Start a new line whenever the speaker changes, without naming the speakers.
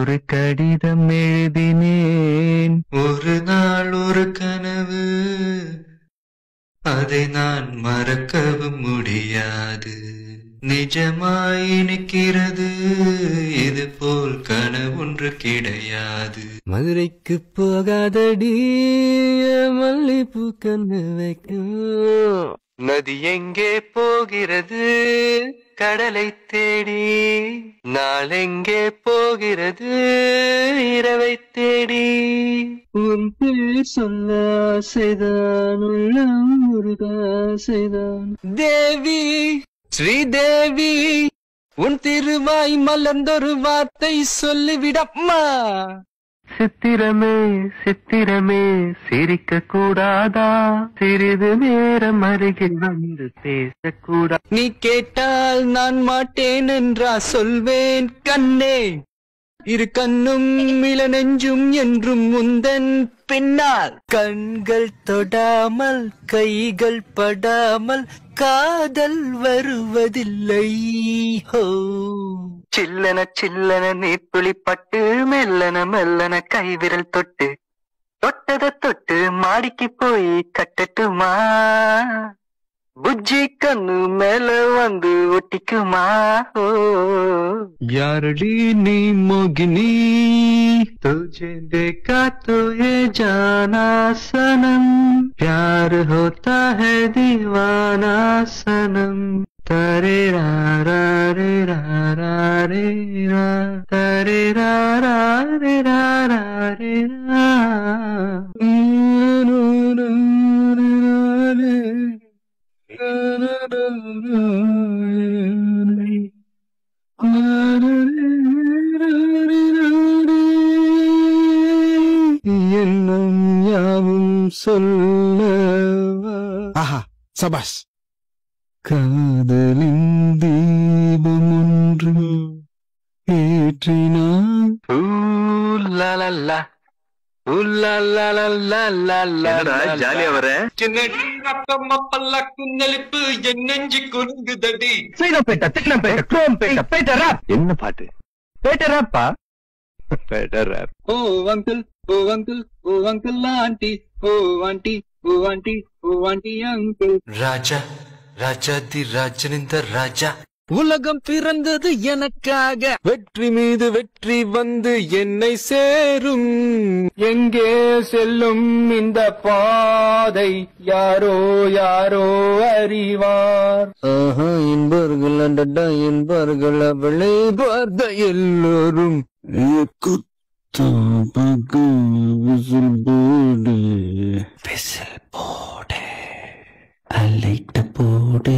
ஒரு கடிதம் எழுதினேன். ஒரு நாள் ஒரு கனவு, அதை நான் மறக்கவும் முடியாது. நிஜமாய் நிற்கிறது, இது போல் கனவொன்று கிடையாது.
மதுரைக்கு போகாதடி மல்லிப்பூ கண்ணு வைக்கும்.
நதி எங்கே போகிறது கடலை தேடி, நாளெங்கே போகிறது இரவை தேடி. உன் பேர் சொல்ல ஆசைதான், உள்ளம் முருகாசைதான்.
தேவி ஸ்ரீதேவி, உன் திருவாய் மலர்ந்தொரு வார்த்தை சொல்லிவிடம்மா.
சித்திரமே சித்திரமே சிரிக்க கூடாதா, சிறிது நேரம் அருகில் வந்து பேசக்கூடா.
நீ கேட்டால் நான் மாட்டேன் என்றா சொல்வேன் கண்ணே. இரு கண்ணும் இள நெஞ்சும் என்றும் முந்தன் பின்னால். கண்கள் தொடாமல் கைகள் படாமல் காதல் வருவதில்லை. ஹோ
சில்லன சில்லன நீர்த்துளி பட்டு, மெல்லன மெல்லன கைவிரல் தொட்டு, தொட்டத தொட்டு மாடிக்கு போய் கட்டட்டுமா. புஜ்ஜி கண்ணு மேல வந்து ஒட்டிக்குமா. ஓ யாரடி நீ மோகினி, तुझे देखा तो ये जाना सनम, प्यार होता है दीवाना सनम. तरे रा रा रे रा रा रे रा, तरे रा रा रे रा रा रे रा. எண்ணம் யாவும் சொல்லவா.
ஆஹா சபாஸ்.
காதலின் தீபம் ஒன்று ஏற்றினான்.
ஜாலியா வர என்ன பாட்டு?
பேட்டராப்பா.
ஓ அங்கிள் ஓ அங்கிள் ஓ அங்கிள் ஆண்டி ஓ ஆண்டி ஓ ஆண்டி ஓ ஆண்டி அங்கிள்.
ராஜா ராஜாதி ராஜனிந்த ராஜா.
உலகம் பிறந்தது எனக்காக, வெற்றி மீது வெற்றி வந்து என்னை சேரும்.
எங்கே செல்லும் இந்த பாதை யாரோ யாரோ அறிவார்.
ஆஹா என்பர்கள் அண்டா என்பர்கள் அவளை பார்த்த எல்லோரும்.
விசில் போடு, விசில் போடு, அலைட்ட போடு.